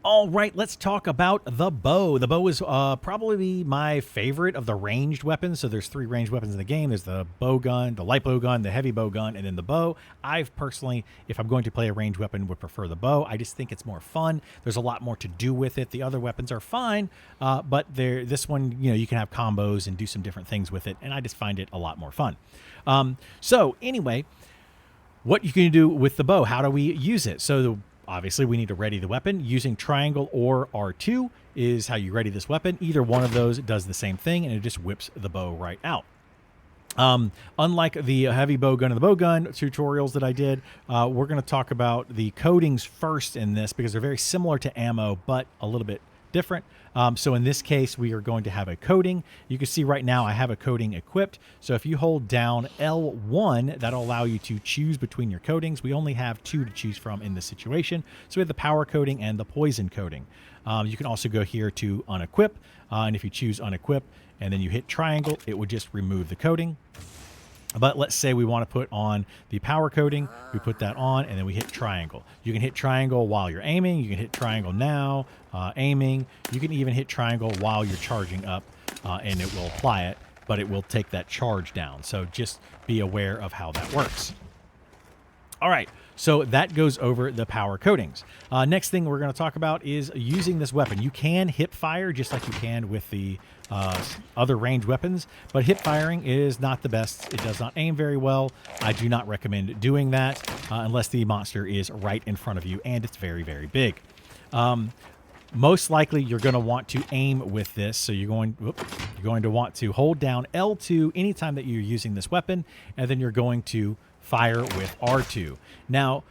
All right, let's talk about the bow. The bow is probably my favorite of the ranged weapons. So there's three ranged weapons in the game. There's the bow gun, the light bow gun, the heavy bow gun, and then the bow. I've personally, if I'm going to play a ranged weapon, would prefer the bow. I just think it's more fun. There's a lot more to do with it. The other weapons are fine, but this one, you can have combos and do some different things with it, and I just find it a lot more fun. So anyway, what you can do with the bow, how do we use it? So obviously, we need to ready the weapon. Using triangle or R2 is how you ready this weapon. Either one of those does the same thing, and it just whips the bow right out. Unlike the heavy bow gun and the bow gun tutorials that I did, we're going to talk about the coatings first in this because they're very similar to ammo, but a little bit different. So in this case, we are going to have a coating. You can see right now I have a coating equipped. So if you hold down L1, that'll allow you to choose between your coatings. We only have two to choose from in this situation. So we have the power coating and the poison coating. You can also go here to unequip. And if you choose unequip and then you hit triangle, it would just remove the coating. But let's say we want to put on the power coating. We put that on, and then we hit triangle. You can hit triangle while you're aiming. You can hit triangle now, aiming. You can even hit triangle while you're charging up, and it will apply it, but it will take that charge down. So just be aware of how that works. All right, so that goes over the power coatings. Next thing we're going to talk about is using this weapon. You can hip fire just like you can with the other ranged weapons, but hip firing is not the best. It does not aim very well. I do not recommend doing that unless the monster is right in front of you and it's very, very big. Most likely you're going to want to aim with this. So you're going to want to hold down L2 anytime that you're using this weapon, and then you're going to fire with R2. Now,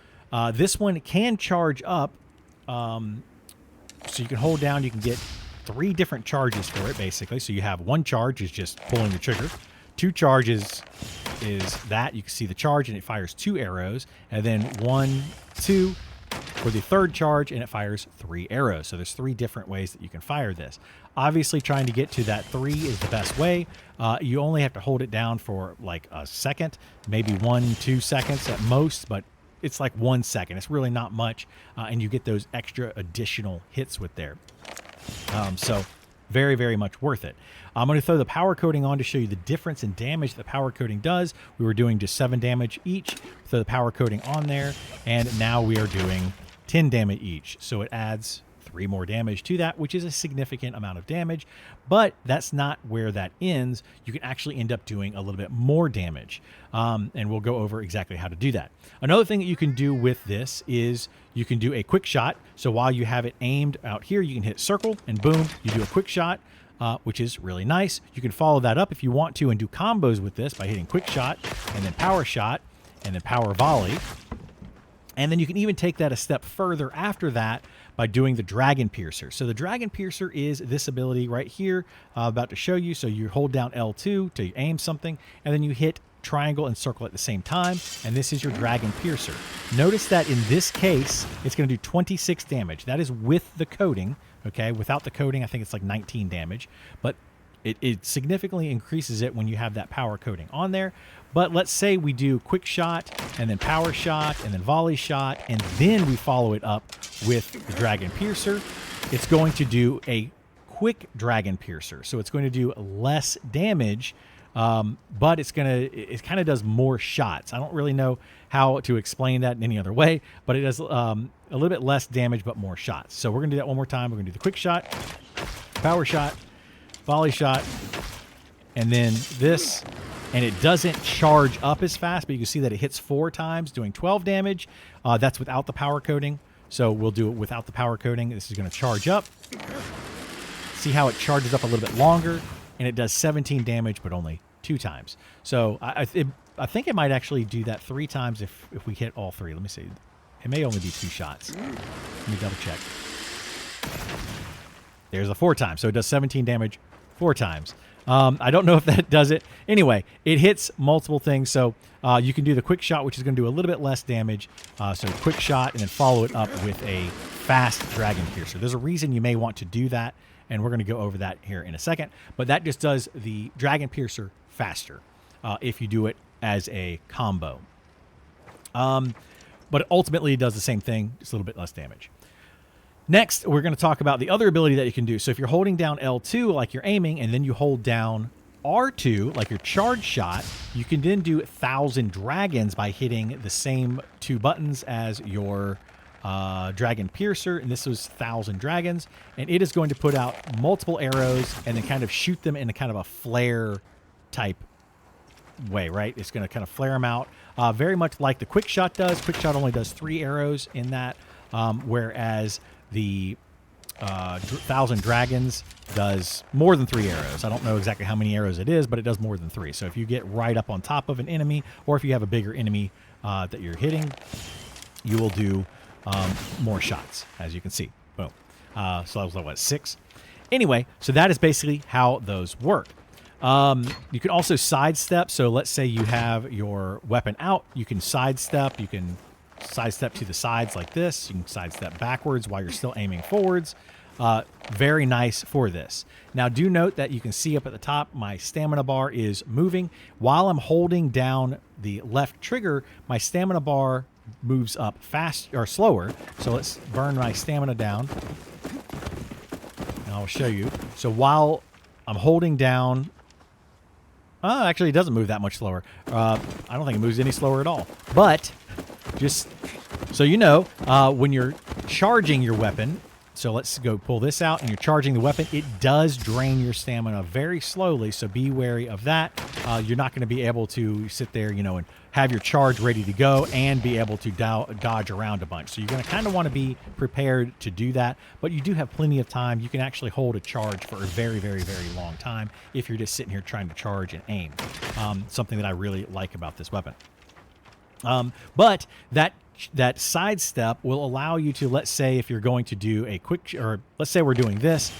this one can charge up. So you can hold down, you can get 3 different charges for it, basically. So you have one charge is just pulling the trigger. 2 charges is that. You can see the charge, and it fires 2 arrows. And then 1, 2 for the third charge, and it fires 3 arrows. So there's 3 different ways that you can fire this. Obviously, trying to get to that 3 is the best way. You only have to hold it down for like a second, maybe 1-2 seconds at most, but it's like 1 second. It's really not much, and you get those extra additional hits with there. So very, very much worth it. I'm going to throw the power coating on to show you the difference in damage the power coating does. We were doing just 7 damage each. Throw the power coating on there, and now we are doing 10 damage each. So it adds 3 more damage to that, which is a significant amount of damage, but that's not where that ends. You can actually end up doing a little bit more damage, and we'll go over exactly how to do that. Another thing that you can do with this is you can do a quick shot. So while you have it aimed out here, you can hit circle and boom, you do a quick shot, which is really nice. You can follow that up if you want to and do combos with this by hitting quick shot and then power shot and then power volley. And then you can even take that a step further after that by doing the Dragon Piercer. So the Dragon Piercer is this ability right here, about to show you. So you hold down L2 to aim something, and then you hit triangle and circle at the same time, and this is your Dragon Piercer. Notice that in this case, it's going to do 26 damage. That is with the coating, okay? Without the coating, I think it's like 19 damage, but it significantly increases it when you have that power coating on there. But let's say we do quick shot and then power shot and then volley shot, and then we follow it up with the Dragon Piercer. It's going to do a quick Dragon Piercer. So it's going to do less damage, but it kind of does more shots. I don't really know how to explain that in any other way, but it does a little bit less damage, but more shots. So we're going to do that one more time. We're going to do the quick shot, power shot, volley shot, and then this, and it doesn't charge up as fast, but you can see that it hits 4 times, doing 12 damage. That's without the power coating. So we'll do it without the power coating. This is going to charge up. See how it charges up a little bit longer, and it does 17 damage, but only 2 times. So I think it might actually do that 3 times if we hit all 3. Let me see. It may only be 2 shots. Let me double check. There's a 4 times. So it does 17 damage 4 times. I don't know if that does it. Anyway, it hits multiple things. So you can do the quick shot, which is going to do a little bit less damage. So quick shot, and then follow it up with a fast Dragon Piercer. There's a reason you may want to do that, and we're going to go over that here in a second. But that just does the Dragon Piercer faster if you do it as a combo. But ultimately, it does the same thing, just a little bit less damage. Next, we're going to talk about the other ability that you can do. So if you're holding down L2 like you're aiming, and then you hold down R2 like your charge shot, you can then do 1,000 dragons by hitting the same 2 buttons as your Dragon Piercer, and this was 1,000 dragons, and it is going to put out multiple arrows and then kind of shoot them in a kind of a flare type way, right? It's going to kind of flare them out, very much like the Quick Shot does. Quick Shot only does 3 arrows in that, whereas the 1,000 dragons does more than 3 arrows. I don't know exactly how many arrows it is, but it does more than 3. So if you get right up on top of an enemy, or if you have a bigger enemy that you're hitting, you will do more shots, as you can see. Boom. So that was like, what, 6? Anyway, so that is basically how those work. You can also sidestep. So let's say you have your weapon out. You can sidestep. You can sidestep to the sides like this. You can sidestep backwards while you're still aiming forwards. Very nice for this. Now, do note that you can see up at the top, my stamina bar is moving. While I'm holding down the left trigger, my stamina bar moves up fast or slower. So let's burn my stamina down, and I'll show you. So while I'm holding down, actually it doesn't move that much slower. I don't think it moves any slower at all. But just so you know, when you're charging your weapon, so let's go pull this out, and you're charging the weapon, it does drain your stamina very slowly, so be wary of that. You're not going to be able to sit there, you know, and have your charge ready to go and be able to dodge around a bunch. So you're going to kind of want to be prepared to do that, but you do have plenty of time. You can actually hold a charge for a very, very, very long time if you're just sitting here trying to charge and aim. Something that I really like about this weapon. But that sidestep will allow you to, let's say if you're going to do a quick, or let's say we're doing this,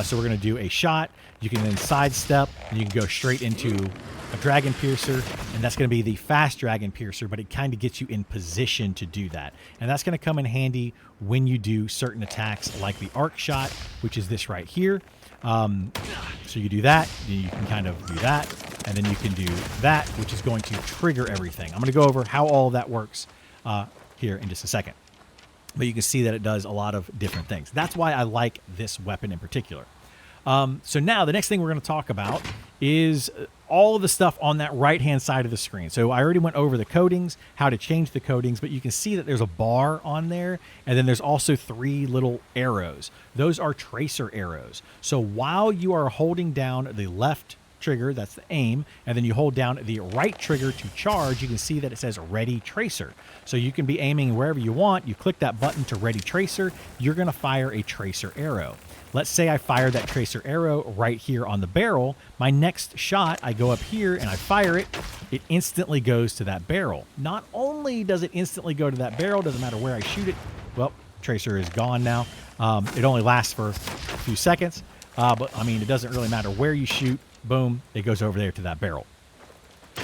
so we're going to do a shot, you can then sidestep and you can go straight into a Dragon Piercer, and that's going to be the fast Dragon Piercer, but it kind of gets you in position to do that. And that's going to come in handy when you do certain attacks like the Arc Shot, which is this right here. So you do that, you can kind of do that, and then you can do that, which is going to trigger everything. I'm going to go over how all of that works here in just a second. But you can see that it does a lot of different things. That's why I like this weapon in particular. So now the next thing we're going to talk about is all of the stuff on that right-hand side of the screen. So I already went over the coatings, how to change the coatings, but you can see that there's a bar on there, and then there's also 3 little arrows. Those are tracer arrows. So while you are holding down the left trigger, that's the aim, and then you hold down the right trigger to charge, you can see that it says Ready Tracer. So you can be aiming wherever you want. You click that button to Ready Tracer, you're going to fire a tracer arrow. Let's say I fire that tracer arrow right here on the barrel. My next shot, I go up here and I fire it. It instantly goes to that barrel. Not only does it instantly go to that barrel, doesn't matter where I shoot it. Well, tracer is gone now. It only lasts for a few seconds, but I mean, it doesn't really matter where you shoot. Boom, it goes over there to that barrel.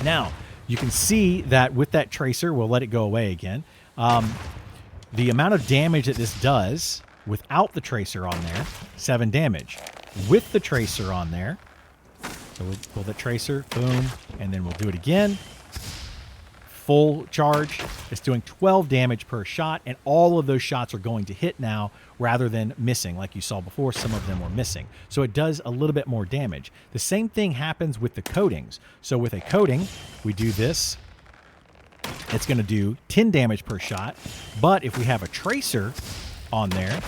Now, you can see that with that tracer, we'll let it go away again. The amount of damage that this does without the tracer on there, 7 damage. With the tracer on there, so we'll pull the tracer, boom, and then we'll do it again. Full charge, it's doing 12 damage per shot, and all of those shots are going to hit now rather than missing. Like you saw before, some of them were missing. So it does a little bit more damage. The same thing happens with the coatings. So with a coating, we do this. It's going to do 10 damage per shot, but if we have a tracer on there,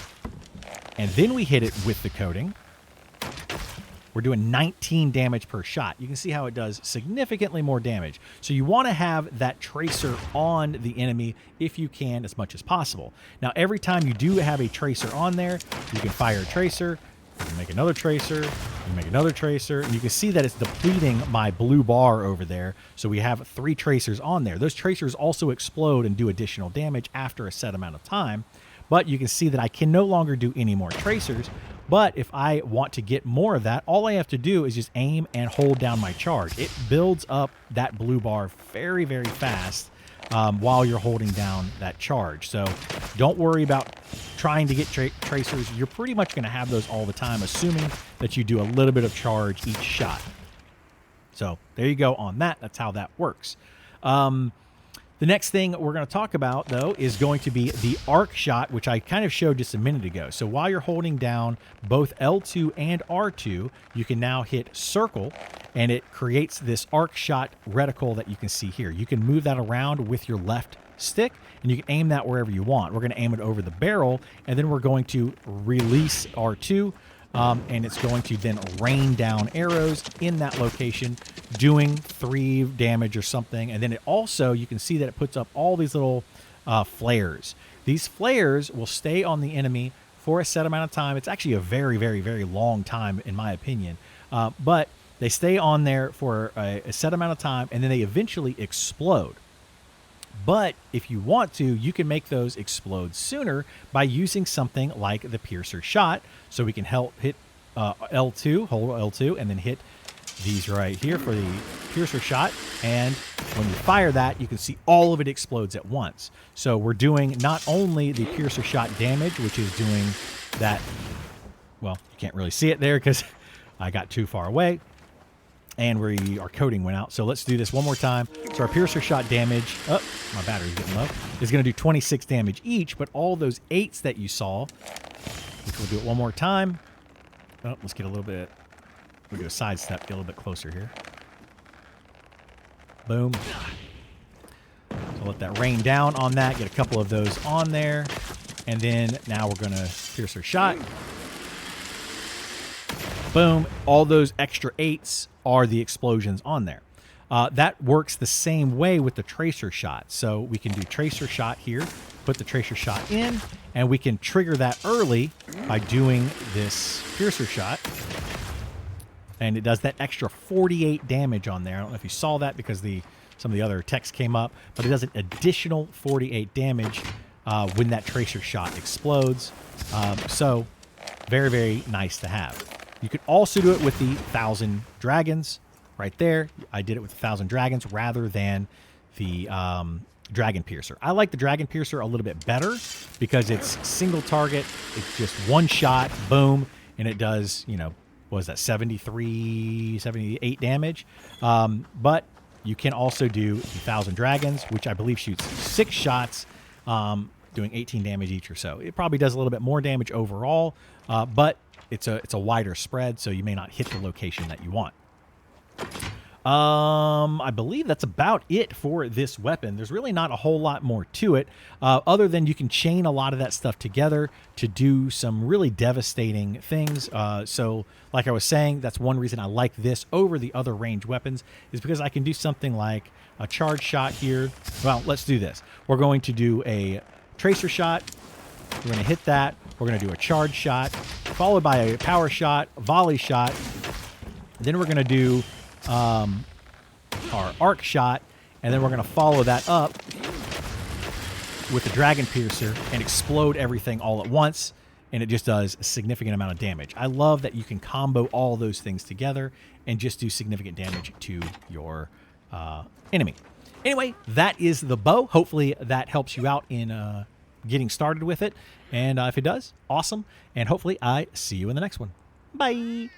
and then we hit it with the coating, we're doing 19 damage per shot. You can see how it does significantly more damage. So you want to have that tracer on the enemy if you can, as much as possible. Now, every time you do have a tracer on there, you can fire a tracer, you can make another tracer, you can make another tracer, and you can see that it's depleting my blue bar over there. So we have 3 tracers on there. Those tracers also explode and do additional damage after a set amount of time. But you can see that I can no longer do any more tracers. But if I want to get more of that, all I have to do is just aim and hold down my charge. It builds up that blue bar very, very fast while you're holding down that charge. So don't worry about trying to get tracers. You're pretty much going to have those all the time, assuming that you do a little bit of charge each shot. So there you go on that. That's how that works. The next thing we're going to talk about, though, is going to be the arc shot, which I kind of showed just a minute ago. So while you're holding down both L2 and R2, you can now hit circle, and it creates this arc shot reticle that you can see here. You can move that around with your left stick, and you can aim that wherever you want. We're going to aim it over the barrel, and then we're going to release R2, and it's going to then rain down arrows in that location, doing 3 damage or something. And then it also, you can see that it puts up all these little flares. These flares will stay on the enemy for a set amount of time. It's actually a very, very, very long time, in my opinion. But they stay on there for a set amount of time, and then they eventually explode. But if you want to, you can make those explode sooner by using something like the piercer shot. So we can hit L2, hold L2, and then hit these right here for the piercer shot. And when you fire that, you can see all of it explodes at once. So we're doing not only the piercer shot damage, which is doing that, well, you can't really see it there because I got too far away. And our coating went out. So let's do this one more time. So our piercer shot damage, oh, my battery's getting low, is going to do 26 damage each, but all those 8s that you saw, which we'll do it one more time. Oh, let's get a little bit, we'll do a side step, get a little bit closer here. Boom. So let that rain down on that, get a couple of those on there. And then now we're going to piercer shot. Boom. All those extra 8s are the explosions on there. That works the same way with the tracer shot. So we can do tracer shot here, put the tracer shot in, and we can trigger that early by doing this piercer shot. And it does that extra 48 damage on there. I don't know if you saw that because some of the other text came up, but it does an additional 48 damage when that tracer shot explodes. So very, very nice to have. You could also do it with the 1,000 dragons right there. I did it with 1,000 dragons rather than the dragon piercer. I like the dragon piercer a little bit better because it's single target. It's just one shot, boom, and it does, what is that, 73, 78 damage. But you can also do the 1,000 dragons, which I believe shoots 6 shots, doing 18 damage each or so. It probably does a little bit more damage overall, but it's a wider spread, so you may not hit the location that you want. I believe that's about it for this weapon. There's really not a whole lot more to it, other than you can chain a lot of that stuff together to do some really devastating things. So like I was saying, that's one reason I like this over the other ranged weapons, is because I can do something like a charge shot here. Well, let's do this. We're going to do a tracer shot. We're going to hit that. We're going to do a charge shot, followed by a power shot, volley shot. Then we're going to do our arc shot, and then we're going to follow that up with the dragon piercer and explode everything all at once, and it just does a significant amount of damage. I love that you can combo all those things together and just do significant damage to your enemy. Anyway, that is the bow. Hopefully that helps you out in getting started with it, and if it does, awesome, and hopefully I see you in the next one. Bye!